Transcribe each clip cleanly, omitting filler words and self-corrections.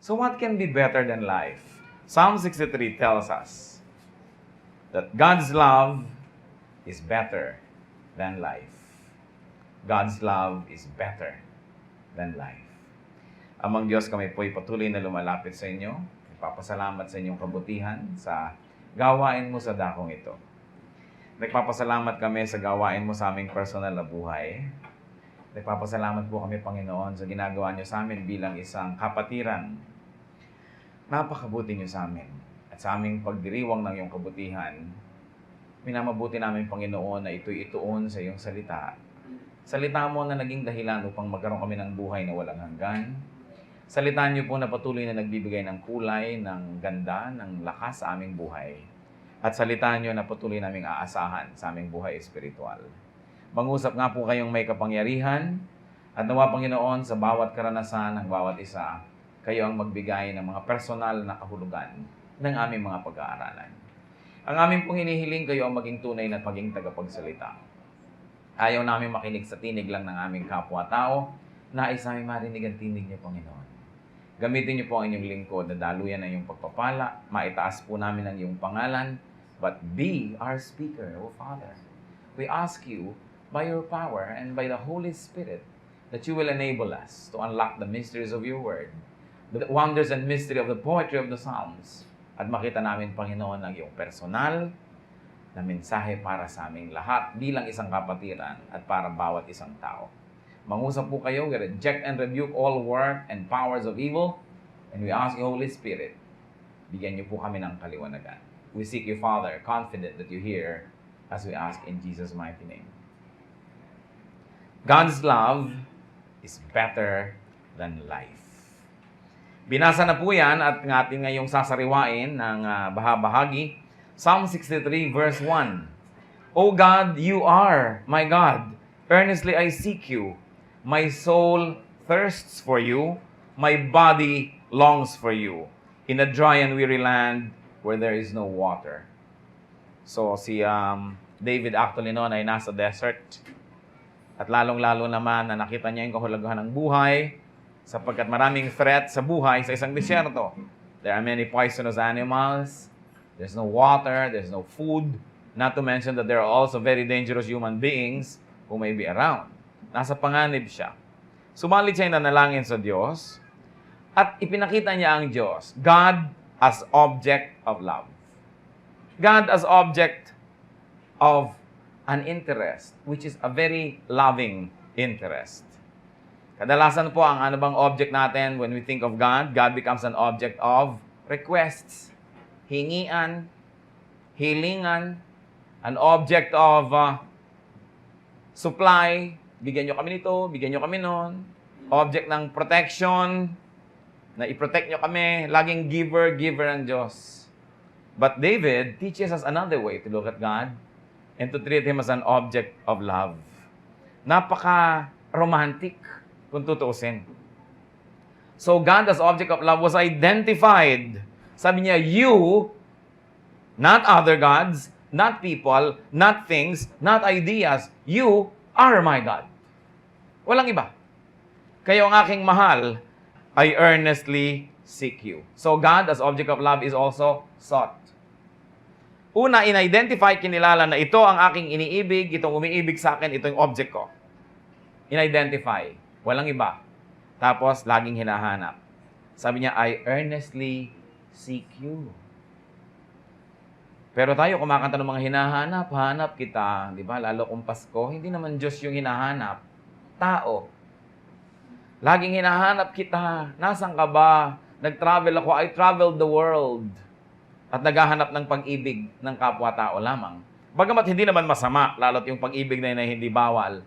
So what can be better than life? Psalm 63 tells us that God's love is better than life. God's love is better than life. Amang Diyos, kami po'y patuloy na lumalapit sa inyo. Nagpapasalamat sa inyong kabutihan sa gawain mo sa dakong ito. Nagpapasalamat kami sa gawain mo sa aming personal na buhay. Nagpapasalamat po kami, Panginoon, sa ginagawa niyo sa amin bilang isang kapatiran. Napakabuti niyo sa amin. At sa aming pagdiriwang ng iyong kabutihan, minamabuti namin, Panginoon, na ito'y ituon sa iyong salita. Salita mo na naging dahilan upang magkaroon kami ng buhay na walang hanggan. Salita niyo po na patuloy na nagbibigay ng kulay, ng ganda, ng lakas sa aming buhay. At salita niyo na patuloy naming aasahan sa aming buhay espiritual. Mangusap nga po kayong may kapangyarihan at nawa, Panginoon, sa bawat karanasan ng bawat isa, kayo ang magbigay ng mga personal na kahulugan ng aming mga pag-aaralan. Ang aming pong hinihiling, kayo ang maging tunay na maging tagapagsalita. Ayaw namin makinig sa tinig lang ng aming kapwa-tao, nais namin marinig ang tinig niyo, Panginoon. Gamitin niyo po ang inyong lingkod na daluyan ng iyong pagpapala, maitaas po namin ang iyong pangalan, but be our speaker, O Father. We ask you, by your power and by the Holy Spirit, that you will enable us to unlock the mysteries of your word, the wonders and mystery of the poetry of the Psalms, at makita namin, Panginoon, ang iyong personal na mensahe para sa aming lahat bilang isang kapatiran at para bawat isang tao. Mangusap po kayo, we reject and rebuke all work and powers of evil, and we ask you, Holy Spirit, bigyan niyo po kami ng kaliwanagan. We seek you, Father, confident that you hear as we ask in Jesus' mighty name. God's love is better than life. Binasa na po yan at ating ngayong sasariwain ng bahagi. Psalm 63 verse 1. O God, you are my God. Earnestly I seek you. My soul thirsts for you. My body longs for you. In a dry and weary land where there is no water. So si David actually noon ay nasa desert. At lalong-lalo naman na nakita niya yung kahulugan ng buhay sapagkat maraming threat sa buhay sa isang desyerto. There are many poisonous animals. There's no water. There's no food. Not to mention that there are also very dangerous human beings who may be around. Nasa panganib siya. Sumalit siya na nanalangin sa Diyos at ipinakita niya ang Diyos, God as object of love. God as object of an interest, which is a very loving interest. Kadalasan po, ang ano bang object natin when we think of God, God becomes an object of requests, hingian, hilingan, an object of supply, bigyan nyo kami nito, bigyan nyo kami nun, object ng protection, na i-protect nyo kami, laging giver ang Diyos. But David teaches us another way to look at God and to treat Him as an object of love. Napaka-romantic, kung tutuusin. So God as object of love was identified. Sabi niya, you, not other gods, not people, not things, not ideas, you are my God. Walang iba. Kayo ang aking mahal, I earnestly seek you. So God as object of love is also sought. Una, in-identify, kinilala na ito ang aking iniibig, itong umiibig sa akin, ito yung object ko. In-identify. Walang iba. Tapos, laging hinahanap. Sabi niya, I earnestly seek you. Pero tayo, kumakanta ng mga hinahanap, hanap kita. Di ba? Lalo kung Pasko, hindi naman Diyos yung hinahanap. Tao. Laging hinahanap kita. Nasaan ka ba? Nag-travel ako. I traveled the world. At naghahanap ng pag-ibig ng kapwa-tao lamang. Bagamat hindi naman masama, lalo't yung pag-ibig na yun ay hindi bawal.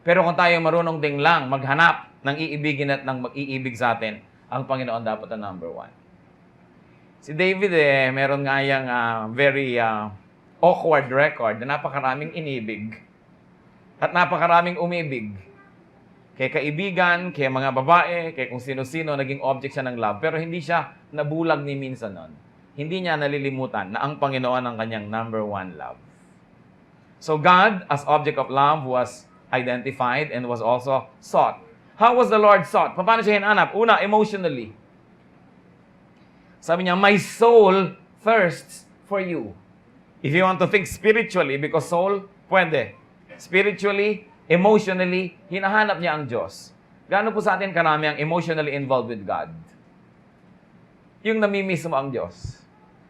Pero kung tayo marunong ding lang maghanap ng iibigin at ng mag-iibig sa atin, ang Panginoon dapat ang number one. Si David meron nga yung very awkward record na napakaraming inibig at napakaraming umibig. Kay kaibigan, kay mga babae, kay kung sino-sino, naging object siya ng love. Pero hindi siya nabulag ni minsan nun. Hindi niya nalilimutan na ang Panginoon ang kanyang number one love. So God, as object of love, was identified and was also sought. How was the Lord sought? Paano siya hinanap? Una, emotionally. Sabi niya, my soul thirsts for you. If you want to think spiritually, because soul, pwede. Spiritually, emotionally, hinahanap niya ang Diyos. Gaano po sa atin karami ang emotionally involved with God? Yung namimiss mo ang Diyos.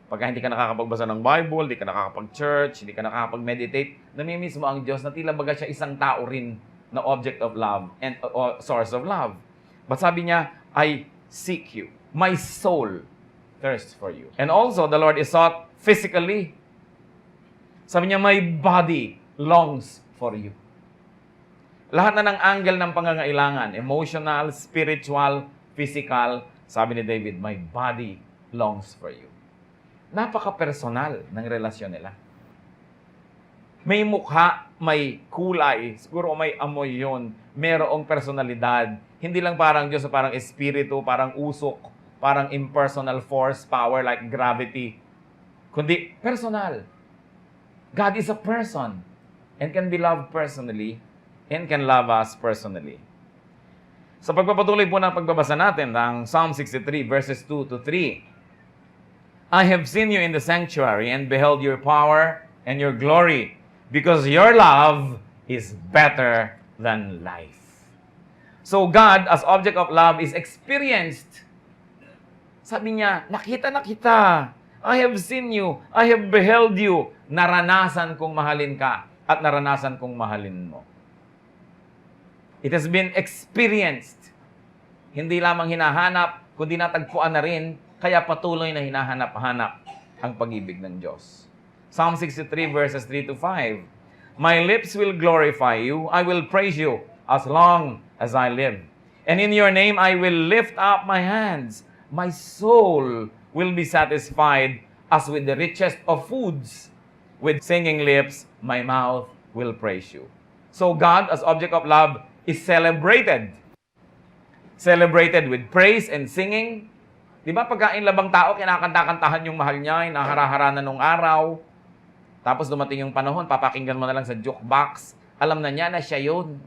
Pagka hindi ka nakakapagbasa ng Bible, hindi ka nakakapag-church, hindi ka nakakapag-meditate, namimiss mo ang Diyos na tila baga siya isang tao rin na object of love and source of love. But sabi niya, I seek you. My soul thirsts for you. And also, the Lord is sought physically. Sabi niya, my body longs for you. Lahat na ng angle ng pangangailangan, emotional, spiritual, physical, sabi ni David, my body longs for you. Napaka-personal ng relasyon nila. May mukha, may kulay, siguro may amoy yun, merong personalidad. Hindi lang parang Diyos, parang espiritu, parang usok, parang impersonal force, power like gravity. Kundi personal. God is a person and can be loved personally and can love us personally. Sa pagpapatuloy po ng pagbabasa natin ng Psalm 63 verses 2 to 3, I have seen you in the sanctuary and beheld your power and your glory, because your love is better than life. So God, as object of love, is experienced. Sabi niya, nakita na kita. I have seen you. I have beheld you. Naranasan kong mahalin ka at naranasan kong mahalin mo. It has been experienced. Hindi lamang hinahanap, kundi natagpuan na rin, kaya patuloy na hinahanap-hanap ang pag-ibig ng Diyos. Psalm 63 verses 3 to 5. My lips will glorify you. I will praise you as long as I live. And in your name I will lift up my hands. My soul will be satisfied as with the richest of foods. With singing lips, my mouth will praise you. So God, as object of love, is celebrated. Celebrated with praise and singing. Di ba pagkain labang tao, kinakanta-kantahan yung mahal niya, nahara-hara na nung araw. Tapos dumating yung panahon, papakinggan mo na lang sa jukebox. Alam na niya na siya yun.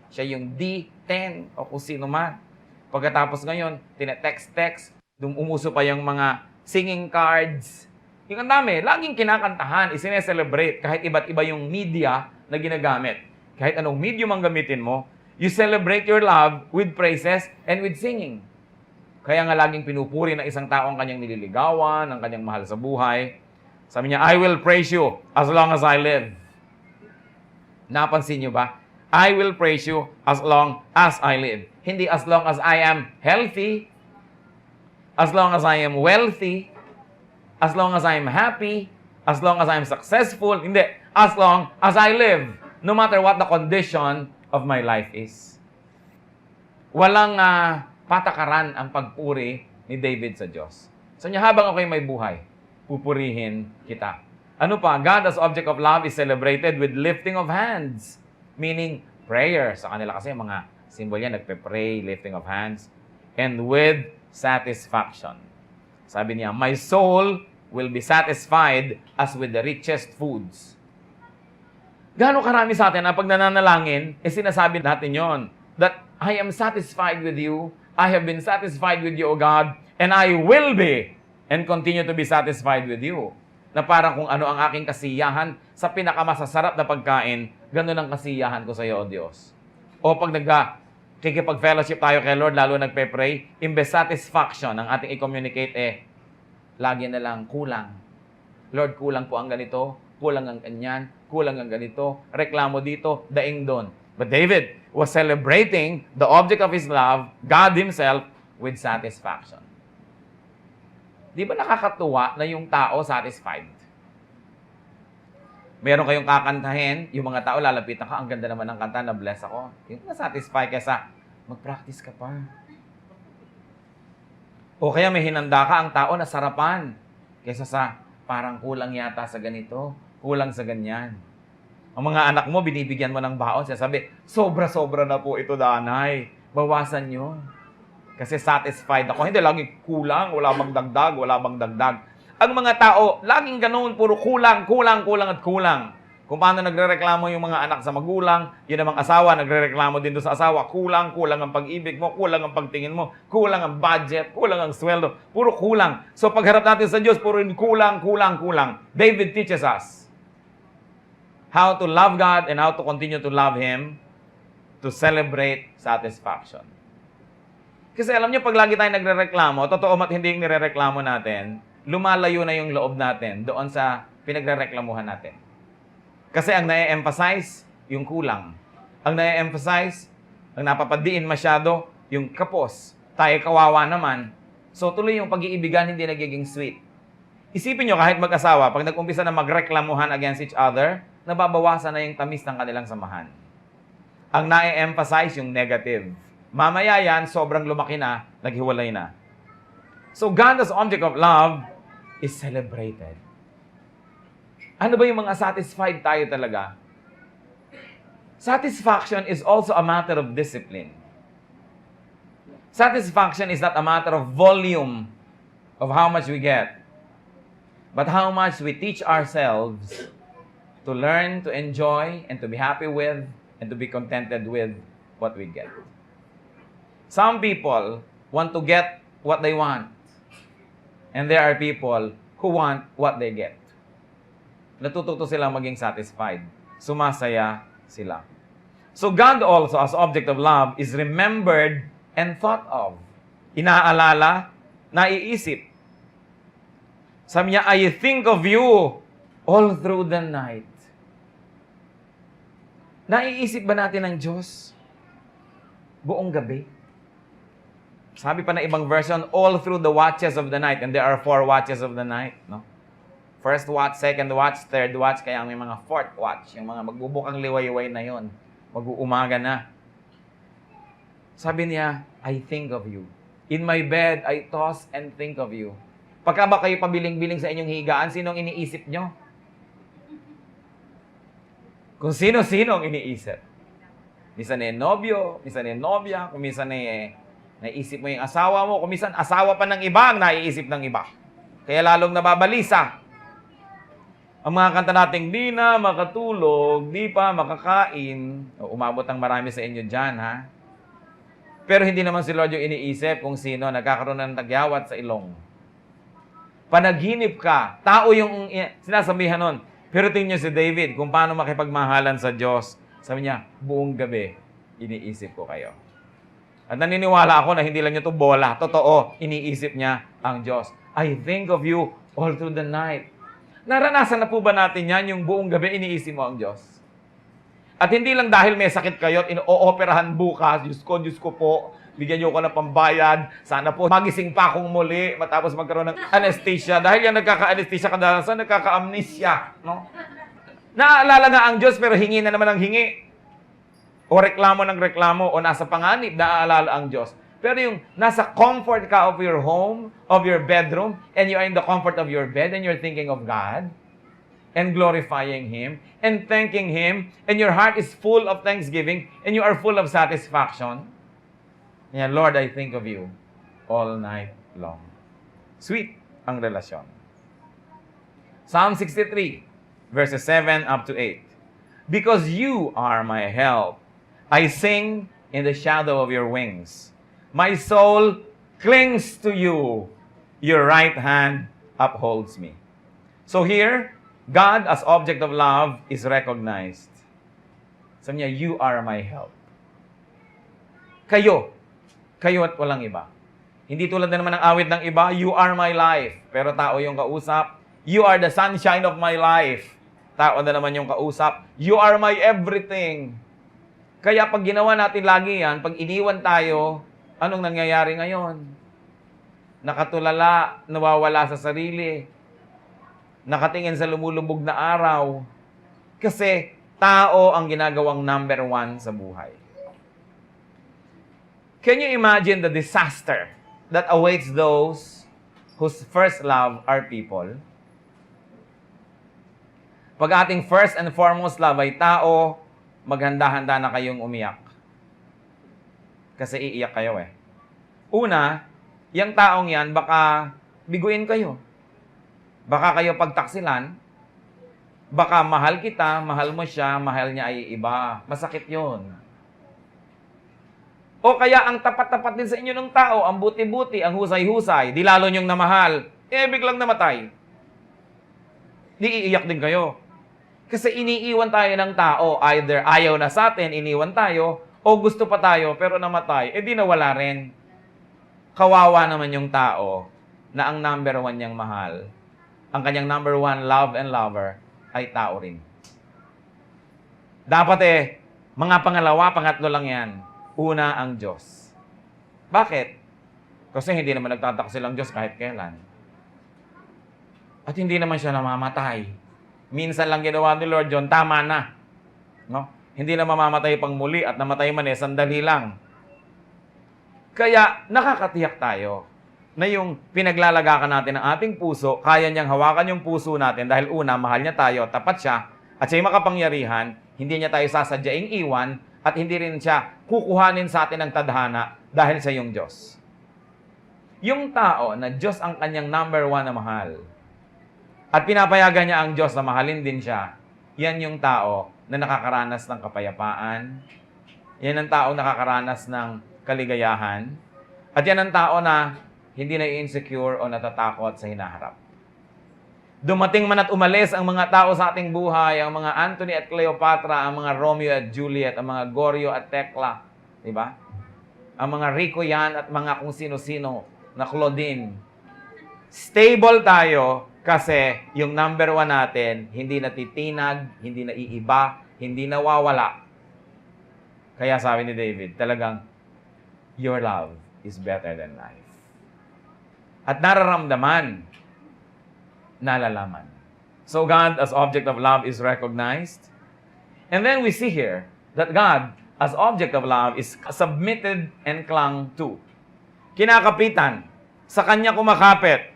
Siya yung D10 o kung sino man. Pagkatapos ngayon, tinetext-text, umuso pa yung mga singing cards. Yung ang dami, laging kinakantahan, isineselebrate kahit iba't iba yung media na ginagamit. Kahit anong medium ang gamitin mo, you celebrate your love with praises and with singing. Kaya nga laging pinupuri ng isang tao ang kanyang nililigawan, ang kanyang mahal sa buhay. Sabi niya, I will praise you as long as I live. Napansin niyo ba? I will praise you as long as I live. Hindi as long as I am healthy, as long as I am wealthy, as long as I am happy, as long as I am successful. Hindi. As long as I live. No matter what the condition of my life is. Walang patakaran ang pagpuri ni David sa Diyos. So niya, habang ako'y may buhay, pupurihin kita. Ano pa? God as object of love is celebrated with lifting of hands. Meaning, prayer. Sa kanila kasi mga symbol yan, nagpe-pray, lifting of hands. And with satisfaction. Sabi niya, my soul will be satisfied as with the richest foods. Gaano karami sa atin na pag nananalangin, sinasabi natin yon, that I am satisfied with you, I have been satisfied with you, O God, and I will be and continue to be satisfied with you. Na parang kung ano ang aking kasiyahan sa pinakamasasarap na pagkain, ganun ang kasiyahan ko sa iyo, O Diyos. O pag kikipag-fellowship tayo kay Lord, lalo nagpe-pray, imbes satisfaction ang ating i-communicate, lagi na lang kulang. Lord, kulang po ang ganito, kulang ang ganyan, kulang ang ganito, reklamo dito, daing doon. But David was celebrating the object of his love, God Himself, with satisfaction. Di ba nakakatuwa na yung tao satisfied? Meron kayong kakantahin, yung mga tao lalapitan ka, ang ganda naman ng kanta, na-bless ako. Yung na-satisfy kaysa, mag-practice ka pa. O kaya may hinanda ka, ang tao nasarapan. Kaysa sa, parang kulang yata sa ganito, kulang sa ganyan. Ang mga anak mo, binibigyan mo ng baon, sabi, sobra-sobra na po ito, danay. Bawasan nyo. Kasi satisfied ako. Hindi, lagi kulang, wala bang dagdag, wala bang dagdag. Ang mga tao, laging ganoon, puro kulang, kulang, kulang at kulang. Kung paano nagrereklamo yung mga anak sa magulang, yun namang asawa, nagrereklamo din doon sa asawa, kulang ang pag-ibig mo, kulang ang pagtingin mo, kulang ang budget, kulang ang sweldo, puro kulang. So pagharap natin sa Diyos, puro kulang. David teaches us how to love God and how to continue to love Him to celebrate satisfaction. Kasi alam niyo, pag lagi tayo nagrereklamo, totoo mat hindi yung nirereklamo natin, lumalayo na yung loob natin doon sa pinagrereklamuhan natin. Kasi ang na-emphasize, yung kulang. Ang na-emphasize, ang napapadiin masyado, yung kapos. Tayo kawawa naman. So tuloy yung pag-iibigan hindi nagiging sweet. Isipin nyo, kahit mag-asawa, pag nag-umpisa na magreklamuhan against each other, nababawasan na yung tamis ng kanilang samahan. Ang na-emphasize, yung negative. Mamaya yan, sobrang lumaki na, naghiwalay na. So God as object of love is celebrated. Ano ba yung mga satisfied tayo talaga? Satisfaction is also a matter of discipline. Satisfaction is not a matter of volume of how much we get, but how much we teach ourselves to learn, to enjoy, and to be happy with, and to be contented with what we get. Some people want to get what they want, and there are people who want what they get. Natututo silang maging satisfied. Sumasaya sila. So God also, as object of love, is remembered and thought of. Inaalala, naiisip. Sabi niya, I think of you all through the night. Naiisip ba natin ng Diyos buong gabi? Sabi pa na ibang version, all through the watches of the night. And there are 4 watches of the night, no? First watch, second watch, third watch, kaya may mga fourth watch. Yung mga magbubukang liwayway na yon, mag-uumaga na. Sabi niya, I think of you. In my bed, I toss and think of you. Pagka ba kayo pabiling-biling sa inyong higaan, sinong iniisip nyo? Kung sino-sino ang iniisip. Minsan nobyo, minsan nobya, kung minsan naisip mo yung asawa mo, kung minsan asawa pa ng iba ang naiisip ng iba. Kaya lalong nababalisa. Ang mga kanta nating, di na makatulog, di pa makakain. Umabot ang marami sa inyo dyan, ha? Pero hindi naman si Lord yung iniisip kung sino nagkakaroon ng tagyawat sa ilong. Panaginip ka. Tao yung sinasabihan nun. Pero tingnan niyo si David, kung paano makipagmahalan sa Diyos. Sabi niya, buong gabi, iniisip ko kayo. At naniniwala ako na hindi lang niya to bola. Totoo, iniisip niya ang Diyos. I think of you all through the night. Naranasan na po ba natin yan, yung buong gabi iniisip mo ang Diyos? At hindi lang dahil may sakit kayo at ino-operahan bukas, Diyos ko po, bigyan niyo ko ng pambayad, sana po magising pa akong muli, matapos magkaroon ng anesthesia. Dahil yan nagkaka-anesthesia, kadalasan nagkaka-amnesia. No? Naaalala nga ang Diyos, pero hingi na naman ang hingi. O reklamo ng reklamo, o nasa panganib, naaalala ang Diyos. Pero yung nasa comfort ka of your home, of your bedroom, and you are in the comfort of your bed, and you're thinking of God, and glorifying Him, and thanking Him, and your heart is full of thanksgiving, and you are full of satisfaction. Yan, Lord, I think of you all night long. Sweet ang relasyon. Psalm 63, verses 7 up to 8. Because you are my help, I sing in the shadow of your wings. My soul clings to you. Your right hand upholds me. So here, God as object of love is recognized. Sabi niya, you are my help. Kayo at walang iba. Hindi tulad na naman ng awit ng iba, you are my life. Pero tao yung kausap, you are the sunshine of my life. Tao na naman yung kausap, you are my everything. Kaya pag ginawa natin lagi yan, pag iniwan tayo, anong nangyayari ngayon? Nakatulala, nawawala sa sarili, nakatingin sa lumulubog na araw. Kasi tao ang ginagawang number 1 sa buhay. Can you imagine the disaster that awaits those whose first love are people? Pag ating first and foremost love ay tao, maghanda-handa na kayong umiyak. Kasi iiyak kayo eh. Una, yung taong yan, baka biguin kayo. Baka kayo pagtaksilan. Baka mahal kita, mahal mo siya, mahal niya ay iba. Masakit yun. O kaya ang tapat-tapat din sa inyo ng tao, ang buti-buti, ang husay-husay, di lalo niyong namahal, biglang namatay. Di iiyak din kayo. Kasi iniiwan tayo ng tao, either ayaw na sa atin, iniwan tayo, o gusto pa tayo, pero namatay, di nawala rin. Kawawa naman yung tao na ang number one niyang mahal, ang kanyang number one love and lover, ay tao rin. Dapat mga pangalawa, pangatlo lang yan. Una, ang Diyos. Bakit? Kasi hindi naman nagtataksil ang Diyos kahit kailan. At hindi naman siya namamatay. Minsan lang ginawa ni Lord John, tama na. No? Hindi na mamamatay pang muli at namatay man sandali lang. Kaya nakakatiyak tayo na yung pinaglalagakan natin ng ating puso, kaya niyang hawakan yung puso natin dahil una, mahal niya tayo, tapat siya, at siya'y makapangyarihan, hindi niya tayo sasadyaing iwan, at hindi rin siya kukuhanin sa atin ng tadhana dahil sa yung Diyos. Yung tao na Diyos ang kanyang number one na mahal, at pinapayagan niya ang Diyos na mahalin din siya, yan yung tao na nakakaranas ng kapayapaan, yan ang tao na nakakaranas ng kaligayahan, at yan ang tao na hindi na insecure o natatakot sa hinaharap. Dumating man at umalis ang mga tao sa ating buhay, ang mga Anthony at Cleopatra, ang mga Romeo at Juliet, ang mga Goryeo at Tekla, di ba? Ang mga Rico yan at mga kung sino-sino na Claudine. Stable tayo kasi yung number one natin, hindi natitinag, hindi naiiba, hindi nawawala. Kaya sabi ni David, talagang, your love is better than life. At nararamdaman, nalalaman. So God as object of love is recognized. And then we see here that God as object of love is submitted and clung to. Kinakapitan. Sa Kanya kumakapit.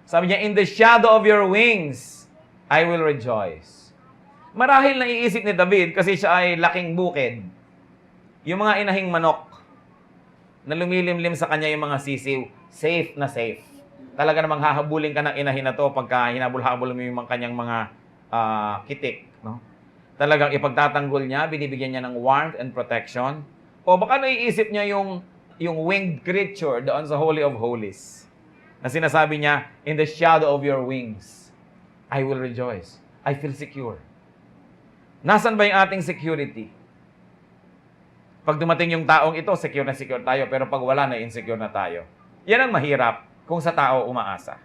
Sabi niya, in the shadow of your wings, I will rejoice. Marahil naiisip ni David kasi siya ay laking bukid. Yung mga inahing manok na lumilimlim sa kanya yung mga sisiw, safe na safe. Talaga namang hahabulin ka ng inahin na to pagka hinabol-habol mo yung kanyang mga kitik. No? Talagang ipagtatanggol niya, binibigyan niya ng warmth and protection. O baka naiisip niya yung winged creature doon sa Holy of Holies. Na sinasabi niya, in the shadow of your wings, I will rejoice. I feel secure. Nasaan ba yung ating security? Pag dumating yung taong ito, secure na secure tayo. Pero pag wala na, insecure na tayo. Yan ang mahirap kung sa tao umaasa.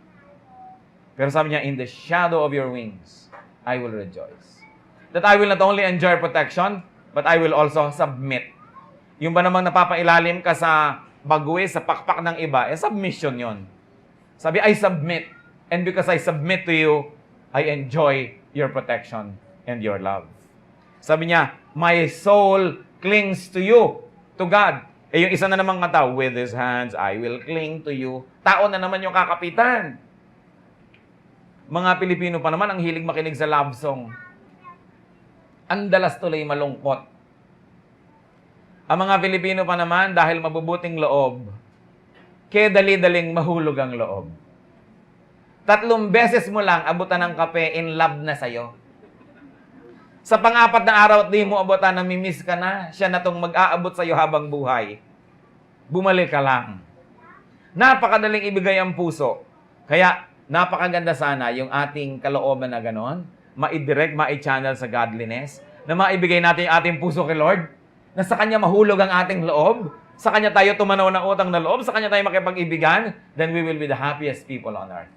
Pero sabi niya, in the shadow of your wings, I will rejoice. That I will not only enjoy protection, but I will also submit. Yung ba namang napapailalim ka sa baguwi, sa pakpak ng iba, submission yon. Sabi, I submit. And because I submit to you, I enjoy your protection and your love. Sabi niya, my soul clings to you, to God. Yung isa na namang tao, with His hands, I will cling to you. Tao na naman yung kakapitan. Mga Pilipino pa naman, ang hilig makinig sa love song. Ang dalas tuloy malungkot. Ang mga Pilipino pa naman, dahil mabubuting loob, kaya dali-daling mahulog ang loob. 3 beses mo lang abutan ng kape, in love na sa'yo. Sa pang-4 na araw at di mo abutan, namimiss ka na, siya na tong mag-aabot sa'yo habang buhay. Bumalik ka lang. Napakadaling ibigay ang puso. Kaya, napakaganda sana yung ating kalooban na ganon, ma-direct, ma-channel sa godliness, na maibigay natin yung ating puso kay Lord, na sa Kanya mahulog ang ating loob, sa Kanya tayo tumanaw ng utang na loob, sa Kanya tayo makipag-ibigan, then we will be the happiest people on earth.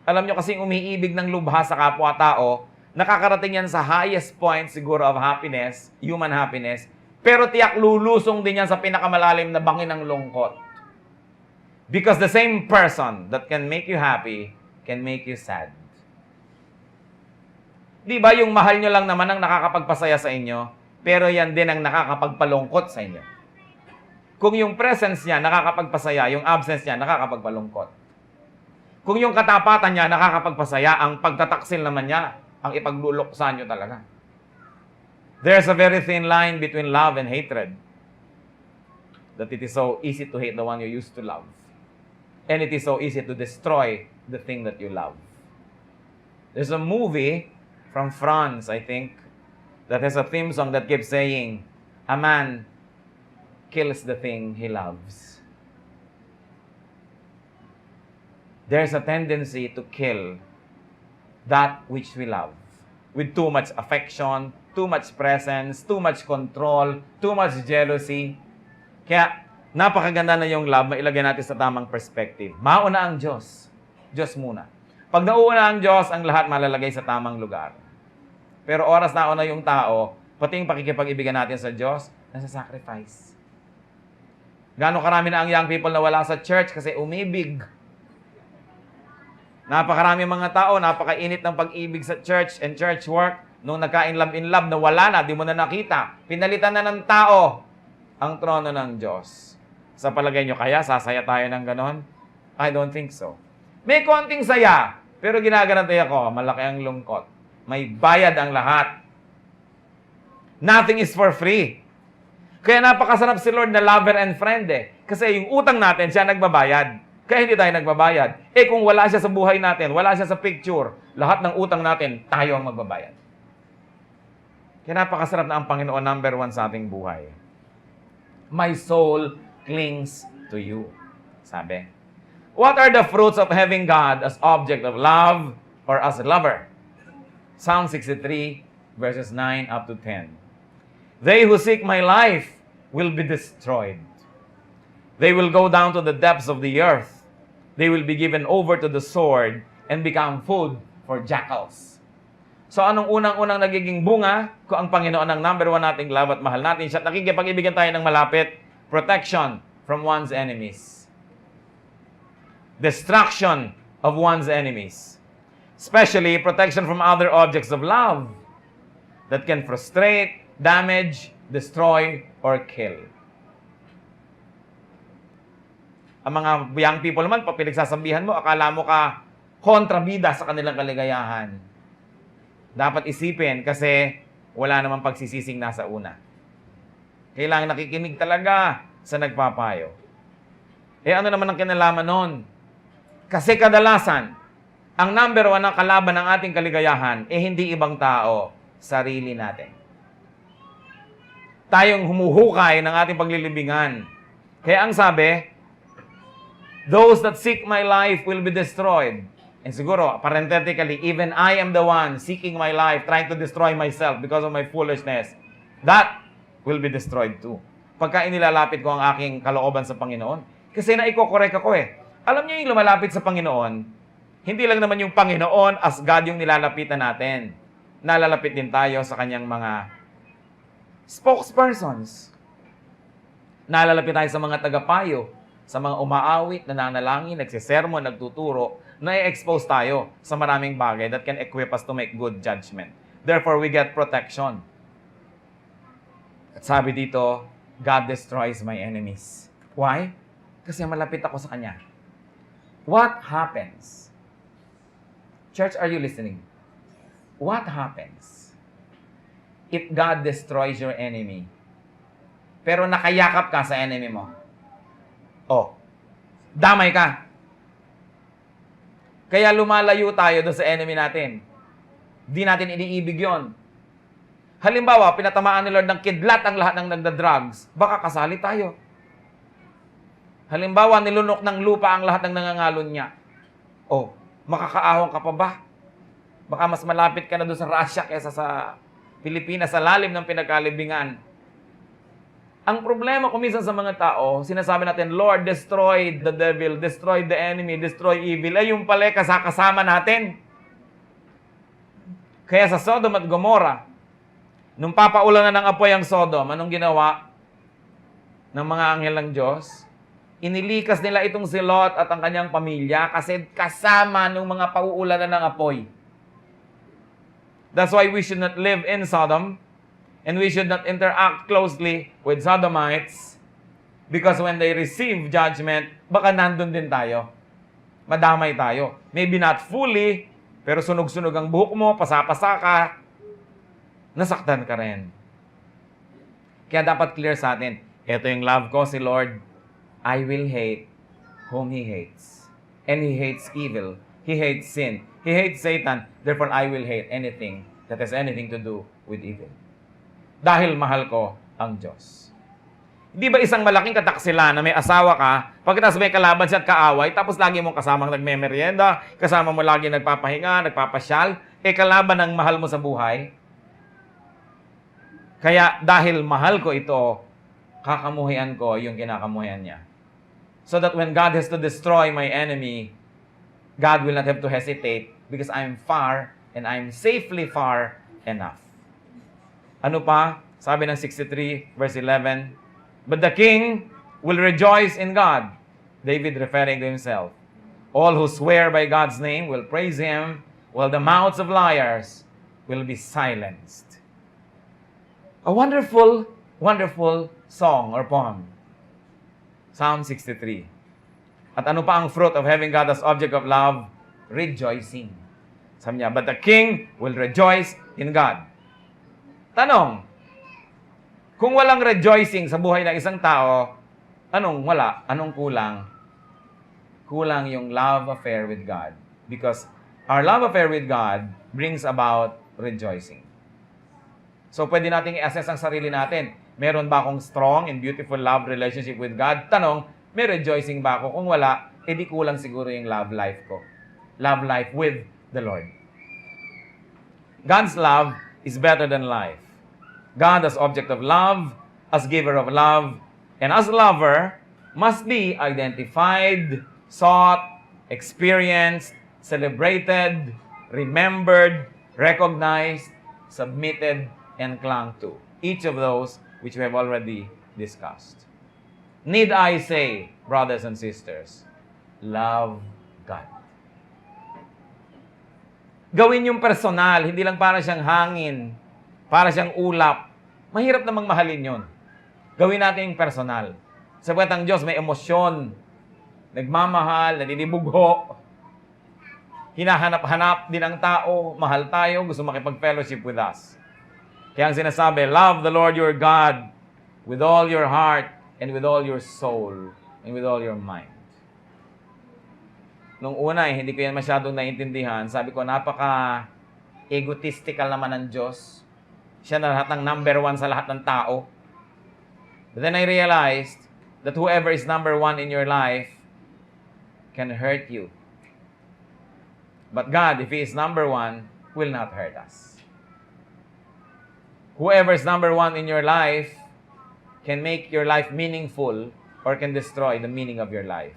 Alam nyo kasing umiibig ng lubha sa kapwa-tao, nakakarating yan sa highest point siguro of happiness, human happiness, pero tiyak lulusong din yan sa pinakamalalim na bangin ng lungkot. Because the same person that can make you happy can make you sad. Di ba yung mahal nyo lang naman ang nakakapagpasaya sa inyo, pero yan din ang nakakapagpalungkot sa inyo. Kung yung presence niya nakakapagpasaya, yung absence niya nakakapagpalungkot. Kung yung katapatan niya nakakapagpasaya, ang pagtataksil naman niya ang ipagluluksan nyo talaga. There's a very thin line between love and hatred. That it is so easy to hate the one you used to love. And it is so easy to destroy the thing that you love. There's a movie from France, I think, that has a theme song that keeps saying, "A man kills the thing he loves." There's a tendency to kill that which we love with too much affection, too much presence, too much control, too much jealousy. Kaya, napakaganda na yung love, mailagay natin sa tamang perspective. Mauna ang Diyos. Diyos muna. Pag nauuna ang Diyos, ang lahat malalagay sa tamang lugar. Pero oras na una yung tao, pati yung pakikipag-ibigan natin sa Diyos, nasa sacrifice. Gano'ng karami na ang young people na wala sa church kasi umibig. Napakarami mga tao, napakainit ng pag-ibig sa church and church work. Nung nagka-in-love na wala na, di mo na nakita. Pinalitan na ng tao ang trono ng Diyos. Sa palagay nyo, kaya sasaya tayo ng ganon? I don't think so. May konting saya, pero ginagarantay ako, malaki ang lungkot. May bayad ang lahat. Nothing is for free. Kaya napakasarap si Lord na lover and friend eh. Kasi yung utang natin, siya nagbabayad. Kaya hindi tayo nagbabayad. Eh kung wala siya sa buhay natin, wala siya sa picture, lahat ng utang natin, tayo ang magbabayad. Kaya napakasarap na ang Panginoon number 1 sa ating buhay. My soul clings to you. Sabi. What are the fruits of having God as object of love or as a lover? Psalm 63 verses 9 up to 10. They who seek my life will be destroyed. They will go down to the depths of the earth. They will be given over to the sword and become food for jackals. So anong unang-unang nagiging bunga kung ang Panginoon ang number 1 nating love at mahal natin siya at nakikipag-ibigan tayo ng malapit? Protection from one's enemies. Destruction of one's enemies. Especially protection from other objects of love that can frustrate, damage, destroy, or kill. Ang mga young people naman, pag pinagsasabihan mo, akala mo ka kontrabida sa kanilang kaligayahan. Dapat isipin kasi wala namang pagsisising nasa una. Kailangan nakikinig talaga sa nagpapayo. Eh ano naman ang kinalaman nun? Kasi kadalasan, ang number 1 na kalaban ng ating kaligayahan, eh hindi ibang tao, sarili natin. Tayong humuhukay ng ating paglilibingan. Kaya ang sabi, those that seek my life will be destroyed. And siguro, parenthetically, even I am the one seeking my life, trying to destroy myself because of my foolishness. That will be destroyed too. Pagka inilalapit ko ang aking kalooban sa Panginoon. Kasi naiko-correct ako eh. Alam niyo yung lumalapit sa Panginoon, hindi lang naman yung Panginoon as God yung nilalapitan natin. Nalalapit din tayo sa kanyang mga spokespersons. Nalalapit tayo sa mga tagapayo, sa mga umaawit, nananalangin, nagsisermon, nagtuturo, na-expose tayo sa maraming bagay that can equip us to make good judgment. Therefore, we get protection. At sabi dito, God destroys my enemies. Why? Kasi malapit ako sa Kanya. What happens? Church, are you listening? What happens if God destroys your enemy, pero nakayakap ka sa enemy mo? Oh, damay ka. Kaya lumalayo tayo doon sa enemy natin. Di natin iniibig yon. Halimbawa, pinatamaan ni Lord ng kidlat ang lahat ng nagda-drugs, baka kasali tayo. Halimbawa, nilunok ng lupa ang lahat ng nangangalon niya. Oh, makakaahon ka pa ba? Baka mas malapit ka na doon sa Russia kaysa sa Pilipinas, sa lalim ng pinagkalibingan. Ang problema kuminsan sa mga tao, sinasabi natin, Lord, destroy the devil, destroy the enemy, destroy evil. Ay, yung pala kasama natin. Kaya sa Sodom at Gomorrah, nung papaulan na ng apoy ang Sodom, anong ginawa ng mga anghel ng Diyos? Inilikas nila itong si Lot at ang kanyang pamilya kasi kasama ng mga pauulan na ng apoy. That's why we should not live in Sodom. And we should not interact closely with Sodomites because when they receive judgment, baka nandun din tayo. Madamay tayo. Maybe not fully, pero sunog-sunog ang buhok mo, pasa-pasa ka, nasaktan ka rin. Kaya dapat clear sa atin, ito yung love ko, si Lord, I will hate whom He hates. And He hates evil He hates sin. He hates Satan. Therefore, I will hate anything that has anything to do with evil. Dahil mahal ko ang Diyos. Hindi ba isang malaking kataksilan na may asawa ka, pagkatapos may kalaban siya at kaaway, tapos lagi mong kasamang nagmemeryenda, kasama mo lagi nagpapahinga, nagpapasyal, kalaban ng mahal mo sa buhay? Kaya dahil mahal ko ito, kakamuhian ko yung kinakamuhian niya. So that when God has to destroy my enemy, God will not have to hesitate because I'm far and I'm safely far enough. Ano pa? Sabi ng 63 verse 11, but the king will rejoice in God. David referring to himself. All who swear by God's name will praise Him, while the mouths of liars will be silenced. A wonderful, wonderful song or poem. Psalm 63. At ano pa ang fruit of having God as object of love? Rejoicing. Sabi niya, but the king will rejoice in God. Tanong, kung walang rejoicing sa buhay ng isang tao, anong wala? Anong kulang? Kulang yung love affair with God. Because our love affair with God brings about rejoicing. So, pwede nating i-assess ang sarili natin. Meron ba akong strong and beautiful love relationship with God? Tanong, may rejoicing ba ako? Kung wala, edi kulang siguro yung love life ko. Love life with the Lord. God's love is better than life. God as object of love, as giver of love, and as lover, must be identified, sought, experienced, celebrated, remembered, recognized, submitted, and clung to. Each of those which we have already discussed. Need I say, brothers and sisters, love God. Gawin yung personal, hindi lang para siyang hangin, para siyang ulap. Mahirap namang mahalin yun. Gawin natin yung personal. Sapagat ang Diyos may emosyon, nagmamahal, naninibugho, hinahanap-hanap din ang tao, mahal tayo, gusto makipag-fellowship with us. Kaya ang sinasabi, love the Lord your God with all your heart and with all your soul and with all your mind. Nung una, hindi ko yan masyadong naintindihan. Sabi ko, napaka-egotistical naman ng Diyos. Siya na lahat ng number one sa lahat ng tao. But then I realized that whoever is number one in your life can hurt you. But God, if He is number one, will not hurt us. Whoever is number one in your life can make your life meaningful or can destroy the meaning of your life.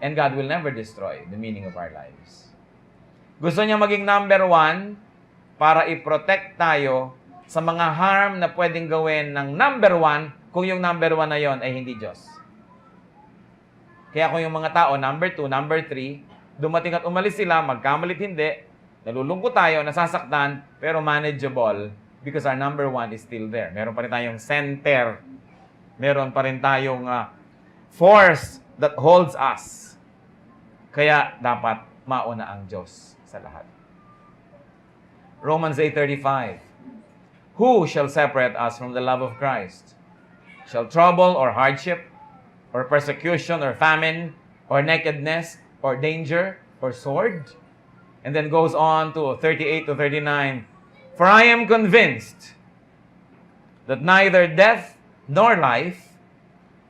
And God will never destroy the meaning of our lives. Gusto niya maging number one para i-protect tayo sa mga harm na pwedeng gawin ng number one kung yung number one na yon ay hindi Diyos. Kaya kung yung mga tao, number two, number three, dumating at umalis sila, magkamalit hindi, nalulungkot tayo, nasasaktan, pero manageable because our number one is still there. Meron pa rin tayong center. Meron pa rin tayong force that holds us. Kaya dapat mauna ang Diyos sa lahat. Romans 8:35. Who shall separate us from the love of Christ? Shall trouble or hardship, or persecution or famine, or nakedness, or danger, or sword? And then goes on to 38 to 39. For I am convinced that neither death nor life,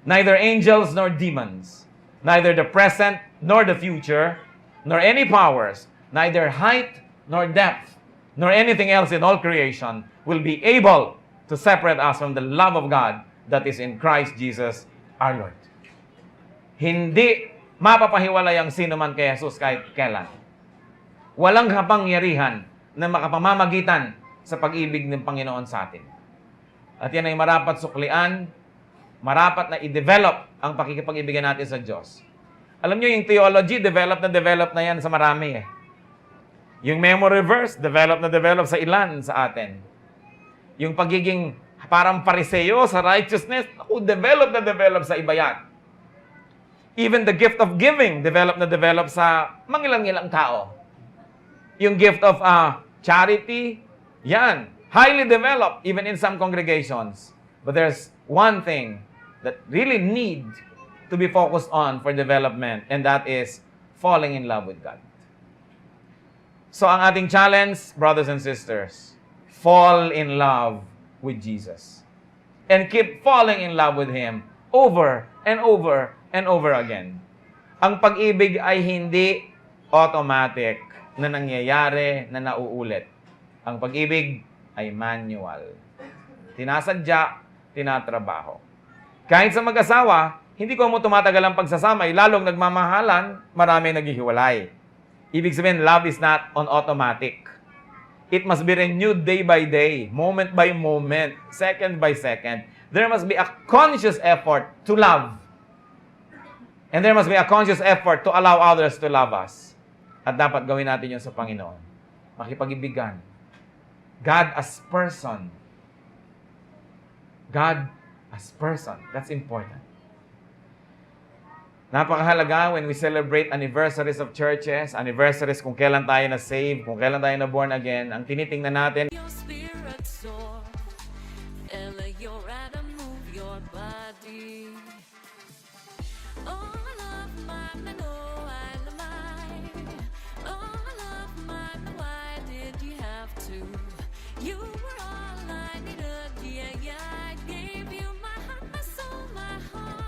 neither angels nor demons, neither the present nor the future, nor any powers, neither height nor depth, nor anything else in all creation will be able to separate us from the love of God that is in Christ Jesus our Lord. Hindi mapapahiwalay ang sino man kay Jesus kahit kailan. Walang kapangyarihan na makapamamagitan sa pag-ibig ng Panginoon sa atin. At yan ay marapat suklian, marapat na i-develop ang pakikipag-ibigan natin sa Diyos. Alam nyo, yung theology, develop na yan sa marami eh. Yung memory verse, develop sa ilan sa atin. Yung pagiging parang pariseo sa righteousness, develop sa iba yan. Even the gift of giving, develop sa mangilang-ilang tao. Yung gift of charity, yan, highly developed even in some congregations. But there's one thing that really need to be focused on for development, and that is falling in love with God. So ang ating challenge, brothers and sisters, fall in love with Jesus. And keep falling in love with Him over and over and over again. Ang pag-ibig ay hindi automatic na nangyayari, na nauulit. Ang pag-ibig ay manual. Tinasadya, tinatrabaho. Kahit sa mag-asawa, hindi ko mo tumatagal ang pagsasama, lalong nagmamahalan, marami naghihiwalay. Ibig sabihin, love is not on automatic. It must be renewed day by day, moment by moment, second by second. There must be a conscious effort to love. And there must be a conscious effort to allow others to love us. At dapat gawin natin yun sa Panginoon. Makipag-ibigan. God as person. God as person. That's important. Napakahalaga when we celebrate anniversaries of churches, anniversaries kung kailan tayo na-save, kung kailan tayo na-born again, ang tinitingnan natin, Your spirit soar, and let your atom move your body. All of mine, I know I love mine. All of mine, why did you have to? You were all I needed, yeah, yeah. I gave you my heart, my soul, my heart.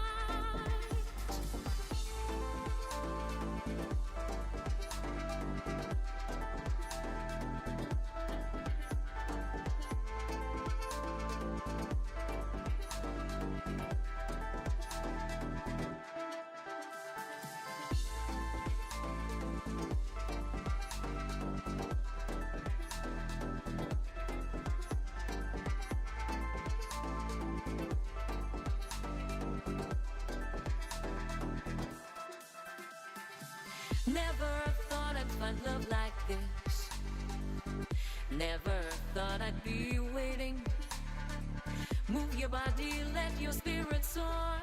Never thought I'd find love like this. Never thought I'd be waiting. Move your body, let your spirit soar.